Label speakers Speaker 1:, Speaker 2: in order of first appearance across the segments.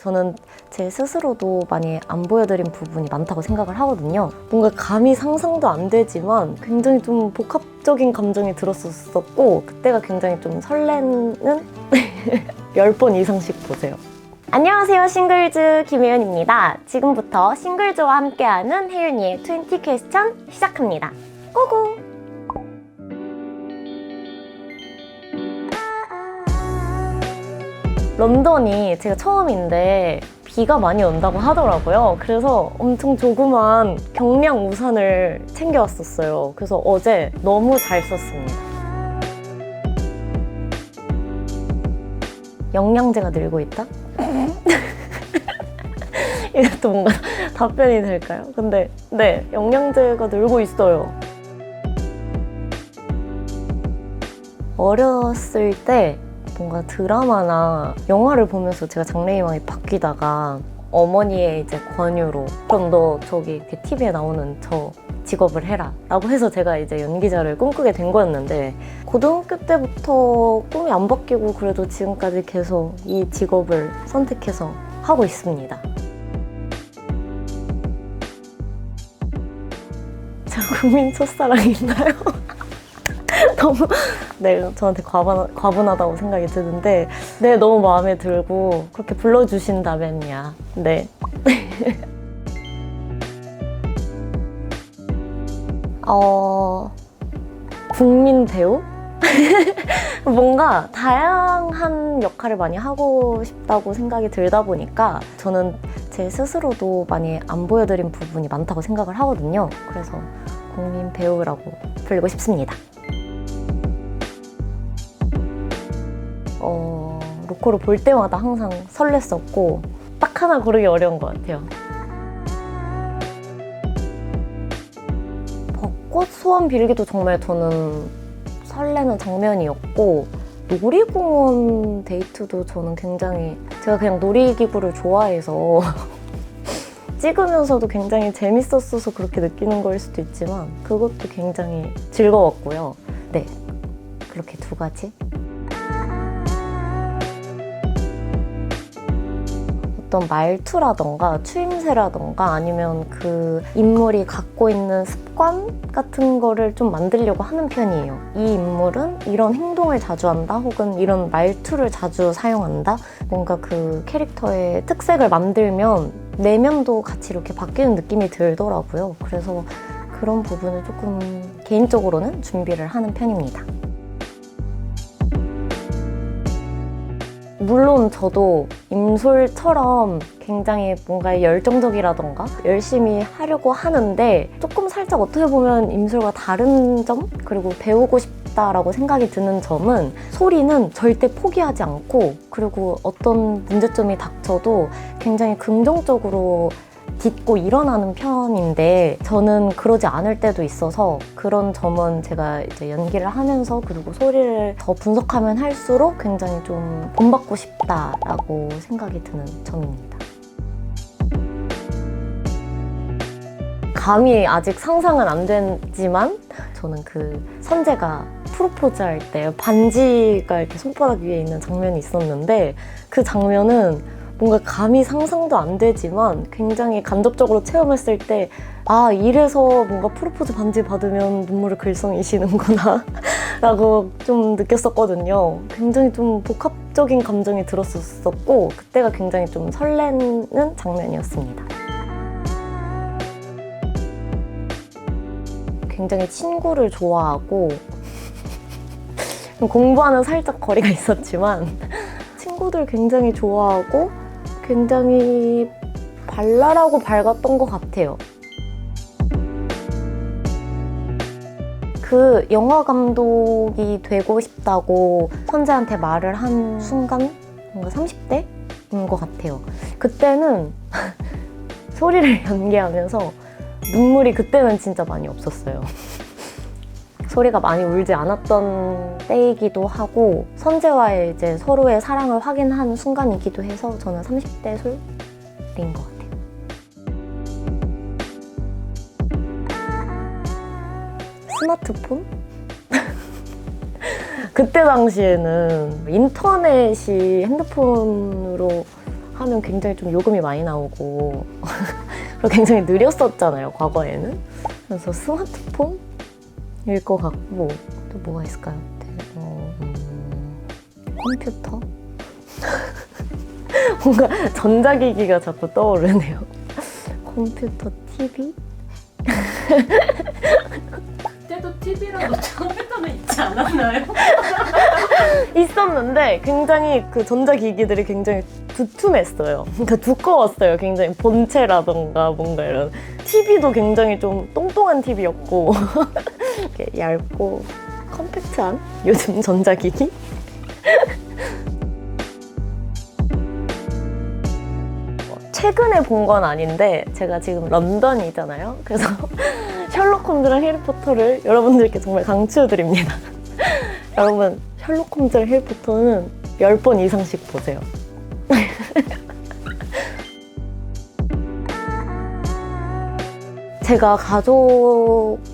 Speaker 1: 저는 제 스스로도 많이 안 보여드린 부분이 많다고 생각을 하거든요. 뭔가 감히 상상도 안 되지만 굉장히 좀 복합적인 감정이 들었었고 그때가 굉장히 좀 설레는 10번 이상씩 보세요. 안녕하세요, 싱글즈 김혜윤입니다. 지금부터 싱글즈와 함께하는 혜윤이의 20 퀘스천 시작합니다. 고고! 런던이 제가 처음인데 비가 많이 온다고 하더라고요. 그래서 엄청 조그만 경량 우산을 챙겨왔었어요. 그래서 어제 너무 잘 썼습니다. 영양제가 늘고 있다? 이것도 뭔가 답변이 될까요? 근데 네, 영양제가 늘고 있어요. 어렸을 때 뭔가 드라마나 영화를 보면서 제가 장래희망이 바뀌다가 어머니의 이제 권유로 그럼 너 저기 이렇게 TV에 나오는 저 직업을 해라 라고 해서 제가 이제 연기자를 꿈꾸게 된 거였는데 고등학교 때부터 꿈이 안 바뀌고 그래도 지금까지 계속 이 직업을 선택해서 하고 있습니다. 제가 국민 첫사랑인가요? 너무 네, 저한테 과분하다고 생각이 드는데 네, 너무 마음에 들고 그렇게 불러주신다면야 네. 국민 배우? 뭔가 다양한 역할을 많이 하고 싶다고 생각이 들다 보니까 저는 제 스스로도 많이 안 보여드린 부분이 많다고 생각을 하거든요. 그래서 국민 배우라고 불리고 싶습니다. 로코를 볼 때마다 항상 설렜었고 딱 하나 고르기 어려운 것 같아요. 벚꽃 소원 빌기도 정말 저는 설레는 장면이었고 놀이공원 데이트도 저는 굉장히 제가 그냥 놀이기구를 좋아해서 찍으면서도 굉장히 재밌었어서 그렇게 느끼는 거일 수도 있지만 그것도 굉장히 즐거웠고요. 네, 그렇게 두 가지. 어떤 말투라던가 추임새라던가 아니면 그 인물이 갖고 있는 습관 같은 거를 좀 만들려고 하는 편이에요. 이 인물은 이런 행동을 자주 한다 혹은 이런 말투를 자주 사용한다. 뭔가 그 캐릭터의 특색을 만들면 내면도 같이 이렇게 바뀌는 느낌이 들더라고요. 그래서 그런 부분을 조금 개인적으로는 준비를 하는 편입니다. 물론 저도 임솔처럼 굉장히 뭔가 열정적이라던가 열심히 하려고 하는데 조금 살짝 어떻게 보면 임솔과 다른 점 그리고 배우고 싶다라고 생각이 드는 점은 소리는 절대 포기하지 않고 그리고 어떤 문제점이 닥쳐도 굉장히 긍정적으로 딛고 일어나는 편인데 저는 그러지 않을 때도 있어서 그런 점은 제가 이제 연기를 하면서 그리고 소리를 더 분석하면 할수록 굉장히 좀 본받고 싶다라고 생각이 드는 점입니다. 감히 아직 상상은 안 되지만 저는 그 선재가 프로포즈 할 때 반지가 이렇게 손바닥 위에 있는 장면이 있었는데 그 장면은 뭔가 감히 상상도 안 되지만 굉장히 간접적으로 체험했을 때 아, 이래서 뭔가 프로포즈 반지 받으면 눈물을 글썽이시는구나 라고 좀 느꼈었거든요. 굉장히 좀 복합적인 감정이 들었었고 그때가 굉장히 좀 설레는 장면이었습니다. 굉장히 친구를 좋아하고 공부하는 살짝 거리가 있었지만 친구들 굉장히 좋아하고 굉장히 발랄하고 밝았던 것 같아요. 그 영화 감독이 되고 싶다고 선재한테 말을 한 순간 뭔가 30대인 것 같아요. 그때는 소리를 연기하면서 눈물이 그때는 진짜 많이 없었어요. 소리가 많이 울지 않았던 때이기도 하고 선재와의 이제 서로의 사랑을 확인한 순간이기도 해서 저는 30대 솔인 것 같아요. 스마트폰? 그때 당시에는 인터넷이 핸드폰으로 하면 굉장히 좀 요금이 많이 나오고 그리고 굉장히 느렸었잖아요, 과거에는. 그래서 스마트폰일 것 같고, 또 뭐가 있을까요? 컴퓨터? 뭔가 전자기기가 자꾸 떠오르네요. 컴퓨터, TV?
Speaker 2: 그때도 TV라도 컴퓨터는 있지 않았나요?
Speaker 1: 있었는데 굉장히 그 전자기기들이 굉장히 두툼했어요. 그러니까 두꺼웠어요. 굉장히 본체라던가 뭔가 이런. TV도 굉장히 좀 똥똥한 TV였고 이렇게 얇고 컴팩트한 요즘 전자기기? 최근에 본 건 아닌데 제가 지금 런던이잖아요. 그래서 셜록 홈즈랑 해리포터를 여러분들께 정말 강추드립니다. 여러분, 셜록 홈즈랑 해리포터는 10번 이상씩 보세요. 제가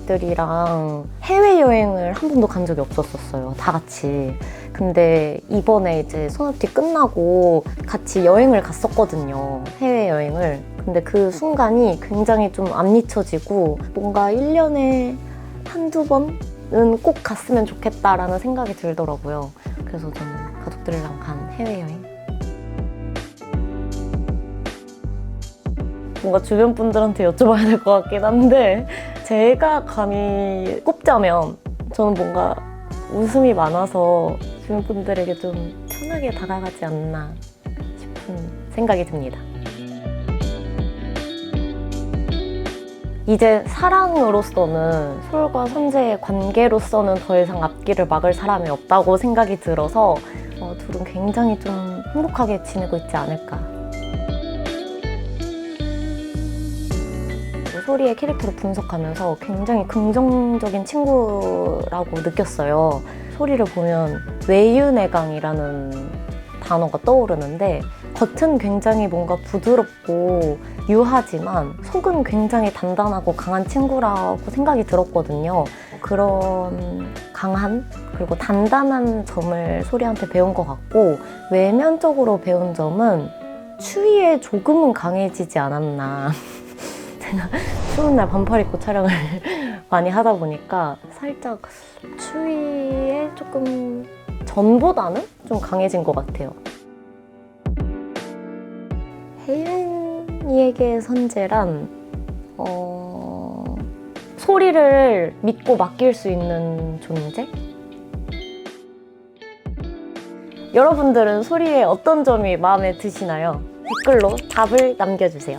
Speaker 1: 가족들이랑 해외여행을 한 번도 간 적이 없었어요. 다 같이. 근데 이번에 이제 소녀티 끝나고 같이 여행을 갔었거든요. 해외여행을. 근데 그 순간이 굉장히 좀 안 잊혀지고 뭔가 1년에 한두 번은 꼭 갔으면 좋겠다라는 생각이 들더라고요. 그래서 저는 가족들이랑 간 해외여행. 뭔가 주변 분들한테 여쭤봐야 될 것 같긴 한데 제가 감히 꼽자면 저는 뭔가 웃음이 많아서 주변 분들에게 좀 편하게 다가가지 않나 싶은 생각이 듭니다. 이제 사랑으로서는 솔과 선재의 관계로서는 더 이상 앞길을 막을 사람이 없다고 생각이 들어서 둘은 굉장히 좀 행복하게 지내고 있지 않을까. 소리의 캐릭터를 분석하면서 굉장히 긍정적인 친구라고 느꼈어요. 소리를 보면 외유내강이라는 단어가 떠오르는데 겉은 굉장히 뭔가 부드럽고 유하지만 속은 굉장히 단단하고 강한 친구라고 생각이 들었거든요. 그런 강한 그리고 단단한 점을 소리한테 배운 것 같고 외면적으로 배운 점은 추위에 조금은 강해지지 않았나. 제가 추운 날 반팔 입고 촬영을 많이 하다 보니까 살짝 추위에 조금 전보다는 좀 강해진 것 같아요. 혜윤이에게 선재란 소리를 믿고 맡길 수 있는 존재? 여러분들은 소리의 어떤 점이 마음에 드시나요? 댓글로 답을 남겨주세요.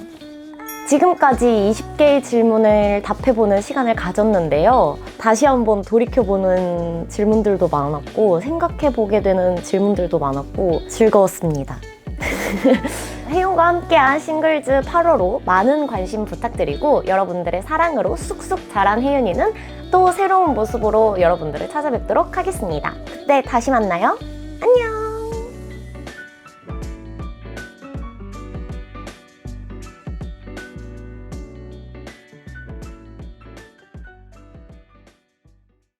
Speaker 1: 지금까지 20개의 질문을 답해보는 시간을 가졌는데요. 다시 한번 돌이켜보는 질문들도 많았고 생각해보게 되는 질문들도 많았고 즐거웠습니다. 혜윤과 함께한 싱글즈 8호로 많은 관심 부탁드리고 여러분들의 사랑으로 쑥쑥 자란 혜윤이는 또 새로운 모습으로 여러분들을 찾아뵙도록 하겠습니다. 그때 다시 만나요. 안녕!